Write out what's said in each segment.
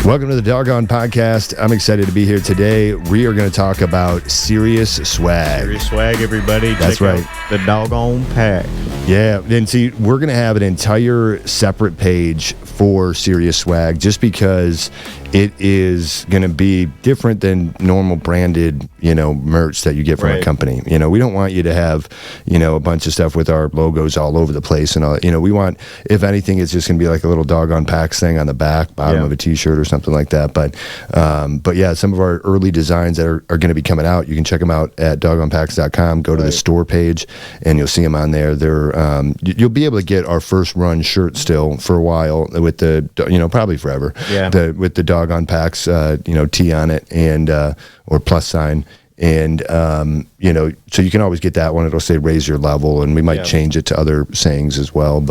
Welcome to the Dogon podcast. I'm excited to be here today. We are going to talk about Sirius Swag. Sirius Swag, everybody. That's Check right. out the Dogon pack. Yeah, and see, we're going to have an entire separate page for Sirius Swag just because it is going to be different than normal branded, merch that you get from a company. We don't want you to have, a bunch of stuff with our logos all over the place and all. We want, if anything, it's just going to be like a little Dogon Packs thing on the bottom of a t-shirt or something like that. But yeah, some of our early designs that are going to be coming out, you can check them out at dogonpacks.com. Go to the store page and you'll see them on there. They're you'll be able to get our first run shirt still for a while with the probably forever. Yeah. With the Dogon Packs T on it and or plus sign. And so you can always get that one. It'll say raise your level, and we might change it to other sayings as well.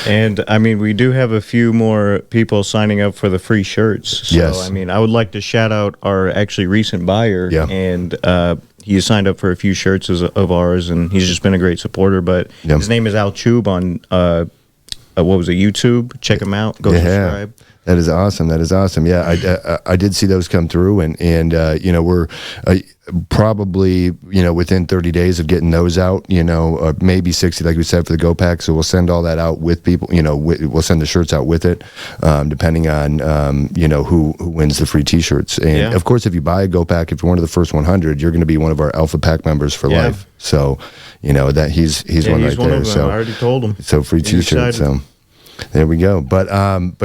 And I mean, we do have a few more people signing up for the free shirts. So yes. I mean, I would like to shout out our actually recent buyer. Yeah. And he signed up for a few shirts of ours, and he's just been a great supporter. But his name is Al Chube on YouTube. Check him out. Go subscribe. That is awesome. That is awesome. Yeah, I did see those come through, and we're probably within 30 days of getting those out. Maybe 60, like we said, for the Go Pack. So we'll send all that out with people. We'll send the shirts out with it, depending on who wins the free T-shirts. And of course, if you buy a Go Pack, if you're one of the first 100, you're going to be one of our Alpha Pack members for life. So that he's one right there. So I already told him. So free T-shirts. So. There we go. But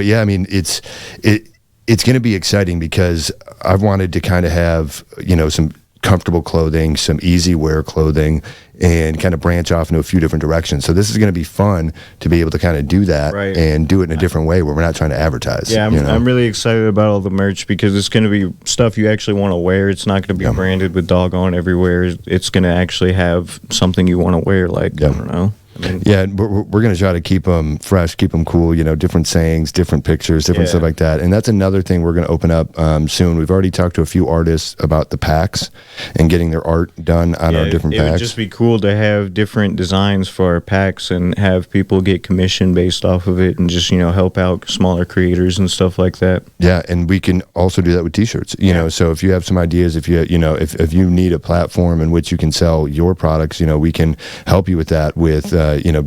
yeah, I mean, it's going to be exciting because I've wanted to kind of have, some comfortable clothing, some easy wear clothing, and kind of branch off into a few different directions. So this is going to be fun to be able to kind of do that and do it in a different way where we're not trying to advertise. Yeah, I'm really excited about all the merch because it's going to be stuff you actually want to wear. It's not going to be branded with Dogon everywhere. It's going to actually have something you want to wear, like, I don't know. We're going to try to keep them fresh, keep them cool, different sayings, different pictures, different stuff like that. And that's another thing we're going to open up soon. We've already talked to a few artists about the packs and getting their art done on our different packs. It would just be cool to have different designs for our packs and have people get commission based off of it and just, help out smaller creators and stuff like that. Yeah, and we can also do that with T-shirts, so if you have some ideas, if you need a platform in which you can sell your products, we can help you with that with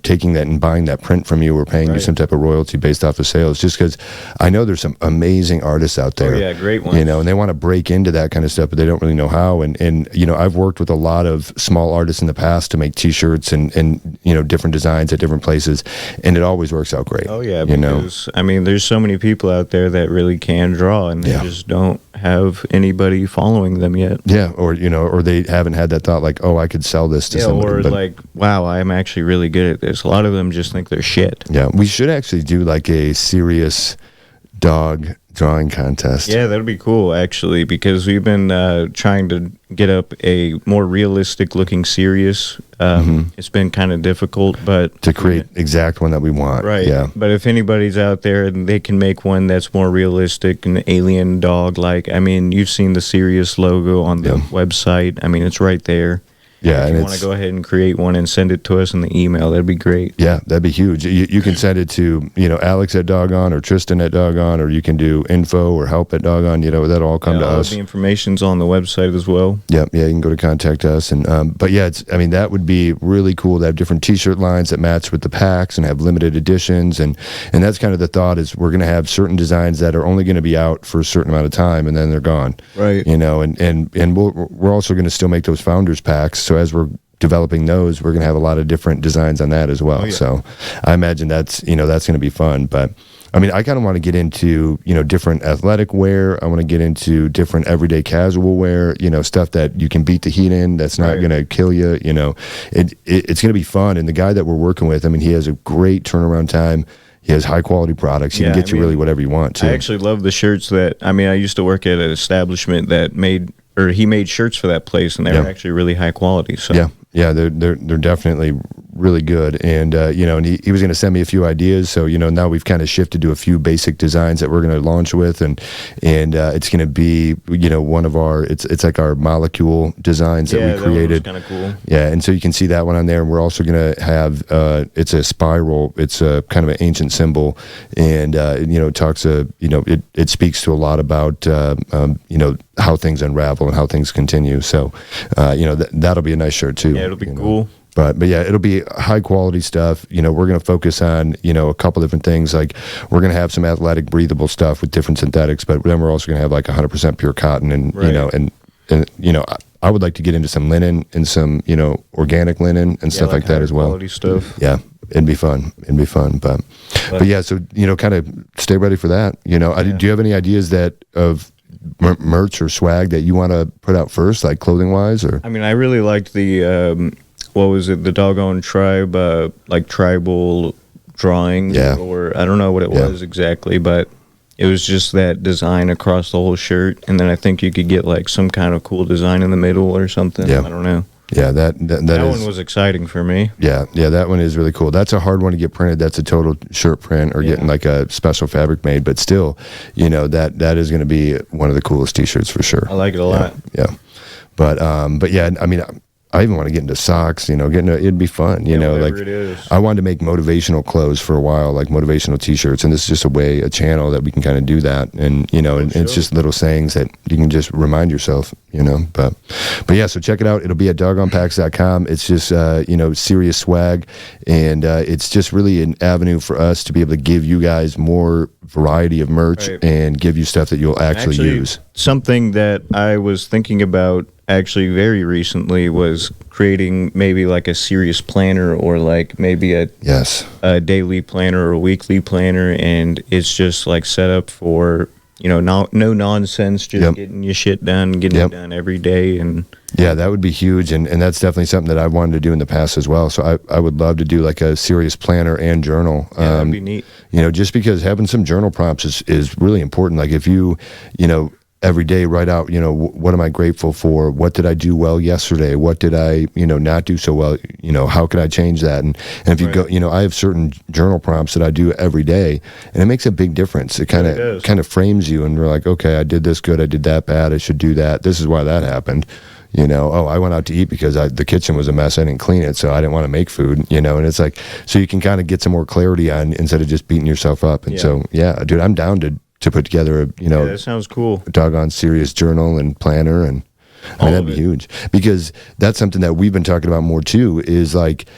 taking that and buying that print from you or paying you some type of royalty based off of sales, just because I know there's some amazing artists out there. Oh, yeah, great ones. And they want to break into that kind of stuff, but they don't really know how. And I've worked with a lot of small artists in the past to make T-shirts and different designs at different places, and it always works out great. Oh, yeah, because, I mean, there's so many people out there that really can draw, and they just don't have anybody following them yet. Yeah, or they haven't had that thought like, oh, I could sell this to somebody. Or like, wow, I'm actually really good at this. A lot of them just think they're shit. Yeah, we should actually do like a serious dog drawing contest. Yeah, that'd be cool actually, because we've been trying to get up a more realistic looking Sirius. It's been kind of difficult, but to create exact one that we want. Right. Yeah. But if anybody's out there and they can make one that's more realistic, an alien dog, like, I mean, you've seen the Sirius logo on the website. I mean, it's right there. Yeah, if you want to go ahead and create one and send it to us in the email, that'd be great. Yeah, that'd be huge. You can send it to Alex at Dogon or Tristan at Dogon, or you can do info or help at Dogon. That'll all come to us. The information's on the website as well. Yeah, you can go to contact us, and but yeah, that would be really cool to have different T-shirt lines that match with the packs and have limited editions, and that's kind of the thought is we're going to have certain designs that are only going to be out for a certain amount of time and then they're gone. Right. And we're also going to still make those founders packs. So as we're developing those, we're going to have a lot of different designs on that as well. Oh, yeah. So I imagine that's going to be fun. But I mean, I kind of want to get into, different athletic wear. I want to get into different everyday casual wear, stuff that you can beat the heat in, that's not going to kill you. It's going to be fun. And the guy that we're working with, I mean, he has a great turnaround time. He has high quality products. He can get you really whatever you want too. I actually love the shirts I used to work at an establishment that he made shirts for that place, and they were actually really high quality. So yeah, they're definitely really good. And and he was going to send me a few ideas. So now we've kind of shifted to a few basic designs that we're going to launch with, and it's going to be one of our it's like our molecule designs that we created. Kind of cool. Yeah, and so you can see that one on there. And we're also going to have it's a spiral. It's a kind of an ancient symbol, and it talks it speaks to a lot about how things unravel and how things continue. So that'll be a nice shirt too. Yeah, it'll be cool. But yeah, it'll be high quality stuff. We're going to focus on, a couple different things. Like we're going to have some athletic breathable stuff with different synthetics, but then we're also going to have like 100% pure cotton and, I would like to get into some linen and some, organic linen and stuff like that as well. Quality stuff. Yeah. It'd be fun. But yeah, so, kind of stay ready for that. Do you have any ideas of merch or swag that you want to put out first, like clothing wise? Or I mean, I really liked the what was it, the Dogon tribe, like tribal drawings, or I don't know what it was exactly, but it was just that design across the whole shirt, and then I think you could get like some kind of cool design in the middle or something. I don't know. Yeah, that one was exciting for me. Yeah, that one is really cool. That's a hard one to get printed. That's a total shirt print or getting like a special fabric made. But still, that is going to be one of the coolest T-shirts for sure. I like it a lot. Yeah, but yeah, I mean, I even want to get into socks. It'd be fun. Like it is. I wanted to make motivational clothes for a while, like motivational T-shirts, and this is just a channel that we can kind of do that. And and it's just little sayings that you can just remind yourself. But yeah, so check it out. It'll be at dogonpacks.com. It's just Sirius Swag, and it's just really an avenue for us to be able to give you guys more variety of merch and give you stuff that you'll actually use. Something that I was thinking about actually very recently was creating maybe like a serious planner, or like maybe a daily planner or a weekly planner, and it's just like set up for no nonsense, just getting your shit done, getting it done every day. And yeah, that would be huge, and that's definitely something that I wanted to do in the past as well. So I would love to do like a serious planner and journal. That'd be neat. Just because having some journal prompts is really important. Like if you every day write out, what am I grateful for? What did I do well yesterday? What did I, not do so well? How can I change that? And if you go, I have certain journal prompts that I do every day, and it makes a big difference. It kind of frames you, and we're like, okay, I did this good, I did that bad, I should do that. This is why that happened. I went out to eat because the kitchen was a mess. I didn't clean it, so I didn't want to make food, and it's like, so you can kind of get some more clarity on instead of just beating yourself up. And so, yeah, dude, I'm down to put together that sounds cool, a Dogon serious journal and planner, and that'd be huge, because that's something that we've been talking about more too, is like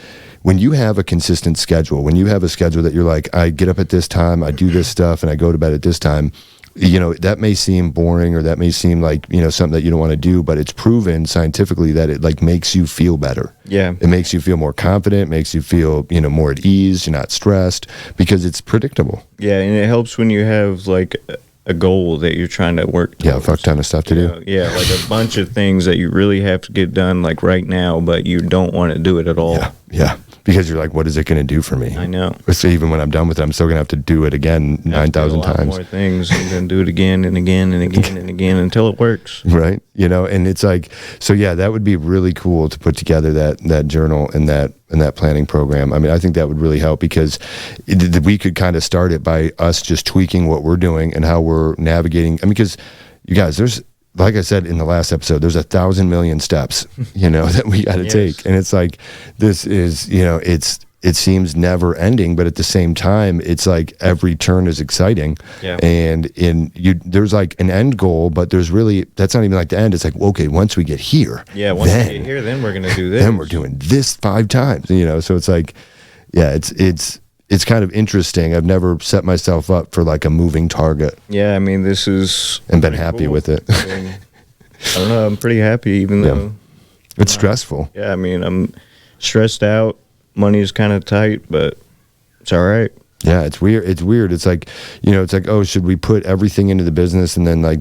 when you have a consistent schedule, when you have a schedule that you're like, I get up at this time, I do this stuff, and I go to bed at this time, that may seem boring, or that may seem like, something that you don't want to do, but it's proven scientifically that it like makes you feel better. Yeah. It makes you feel more confident, makes you feel, more at ease, you're not stressed, because it's predictable. Yeah, and it helps when you have like a goal that you're trying to work towards. Yeah, a fuck ton of stuff to do. Yeah, like a bunch of things that you really have to get done like right now, but you don't want to do it at all. Yeah. Because you're like, what is it going to do for me? I know. So even when I'm done with it, I'm still going to have to do it again 9,000 times. More things, and then do it again and again and again and again until it works. Right. And it's like, so yeah, that would be really cool to put together that journal and that planning program. I mean, I think that would really help, because we could kind of start it by us just tweaking what we're doing and how we're navigating. I mean, because you guys, there's, like I said in the last episode, there's 1,000 million steps, that we got to take. And it's like, this is, it seems never ending, but at the same time, it's like every turn is exciting. Yeah. And there's like an end goal, but there's really, that's not even like the end. It's like, okay, once we get here, once we get here, then we're going to do this. Then we're doing this 5 times, so it's like, yeah, it's kind of interesting. I've never set myself up for like a moving target. Yeah, I mean, this is... And been happy with it. I don't know, I'm pretty happy, even though... It's stressful. Yeah, I mean, I'm stressed out. Money's kind of tight, but it's all right. Yeah, it's weird. It's like, it's like, oh, should we put everything into the business and then like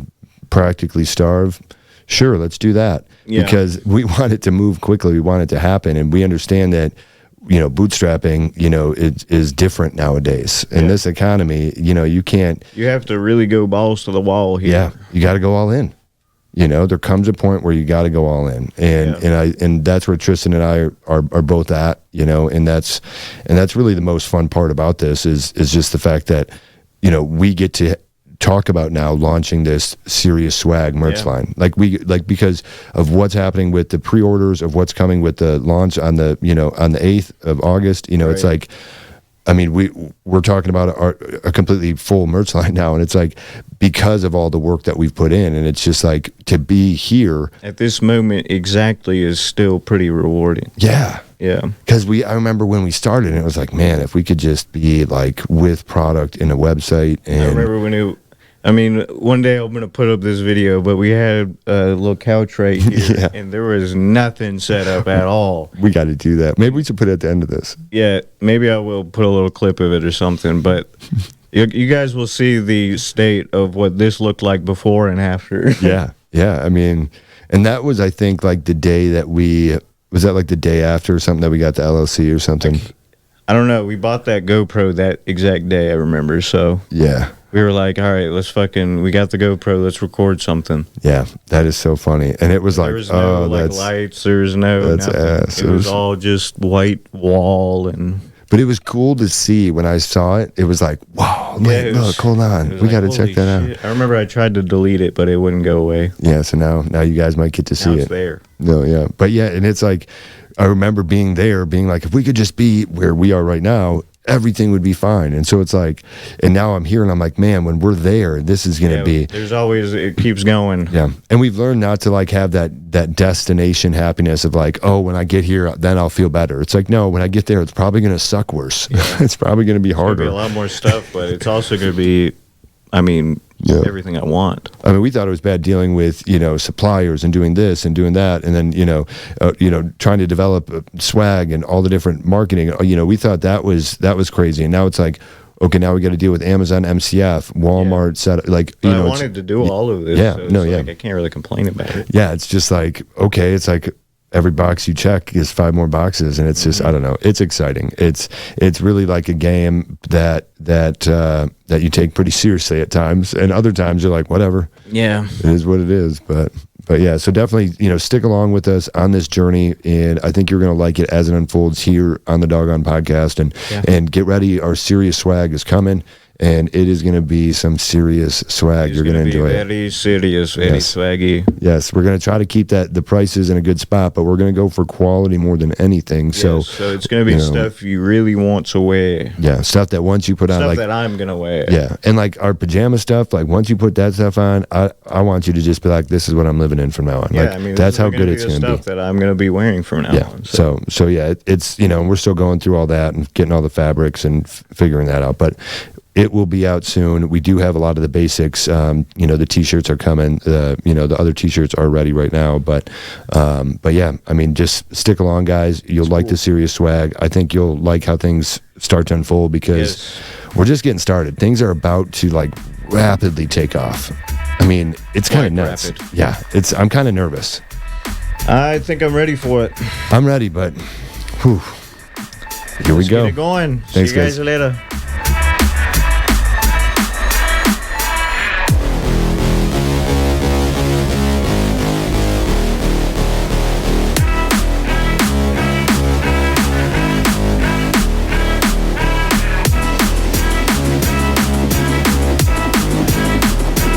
practically starve? Sure, let's do that. Yeah. Because we want it to move quickly. We want it to happen. And we understand that, bootstrapping, it is different nowadays. In this economy, you can't... You have to really go balls to the wall here. Yeah, you got to go all in. You know, there comes a point where you got to go all in, and that's where Tristan and I are both at. You know, and that's really the most fun part about this is just the fact that, you know, we get to talk about now launching this Sirius Swag merch line, because of what's happening with the pre-orders, of what's coming with the launch on the 8th of August. You know, it's like, I mean, we're talking about a completely full merch line now, and it's like because of all the work that we've put in, and it's just like to be here at this moment exactly is still pretty rewarding. Yeah. Because I remember when we started, and it was like, man, if we could just be like with product in a website. And I remember when one day I'm gonna put up this video, but we had a little couch right here, and there was nothing set up at all. We got to do that. Maybe we should put it at the end of this. Yeah, maybe I will put a little clip of it or something. But you guys will see the state of what this looked like before and after. Yeah. I mean, and that was, I think, like the day that was that like the day after or something that we got the LLC or something? I don't know. We bought that GoPro that exact day, I remember. So yeah. We were like, all right, we got the GoPro, let's record something. Yeah, that is so funny. And it was there was no lights, there was no that's ass. It was all just white wall But it was cool to see when I saw it. It was like, wow, look, hold on. We got to check that out. I remember I tried to delete it, but it wouldn't go away. Yeah, so now you guys might get to see it's there. No, yeah. But yeah, and it's like, I remember being there, being like, if we could just be where we are right now, everything would be fine. And so it's like, and now I'm here and I'm like, man, when we're there, this is going to be. There's always, it keeps going. Yeah. And we've learned not to like have that destination happiness of like, oh, when I get here, then I'll feel better. It's like, no, when I get there, it's probably going to suck worse. Yeah. It's probably going to be harder. There'll be a lot more stuff, but it's also going to be, everything I want. I mean, we thought it was bad dealing with, suppliers and doing this and doing that. And then, trying to develop swag and all the different marketing, we thought that was crazy. And now it's like, okay, now we got to deal with Amazon, MCF, Walmart, I wanted to do all of this. Yeah. So I can't really complain about it. Yeah. It's just like, okay, it's like every box you check is 5 more boxes. And it's just, I don't know. It's exciting. It's really like a game that you take pretty seriously at times, and other times you're like, whatever. Yeah. It is what it is. But yeah, so definitely, stick along with us on this journey, and I think you're going to like it as it unfolds here on the Dogon podcast, and get ready. Our Sirius Swag is coming, and it is going to be some serious swag. You're going to enjoy it. Very serious, very swaggy. Yes, we're going to try to keep the prices in a good spot, but we're going to go for quality more than anything. Yes, so it's going to be stuff you really want to wear. Yeah, stuff that once you put on, stuff that I'm going to wear. Yeah, and like our pajama stuff, like once you put that stuff on, I want you to just be like, this is what I'm living in from now on. Yeah, like, that's how good it's going to be. Stuff that I'm going to be wearing from now on. So yeah, it's we're still going through all that and getting all the fabrics and figuring that out, but it will be out soon. We do have a lot of the basics. The T-shirts are coming. The other T-shirts are ready right now. But yeah, I mean, just stick along, guys. You'll like the Sirius Swag. I think you'll like how things start to unfold because we're just getting started. Things are about to like rapidly take off. I mean, it's kind of nuts. Rapid. Yeah, I'm kind of nervous. I think I'm ready for it. I'm ready, but here we go. Get it going. Thanks, See you guys later.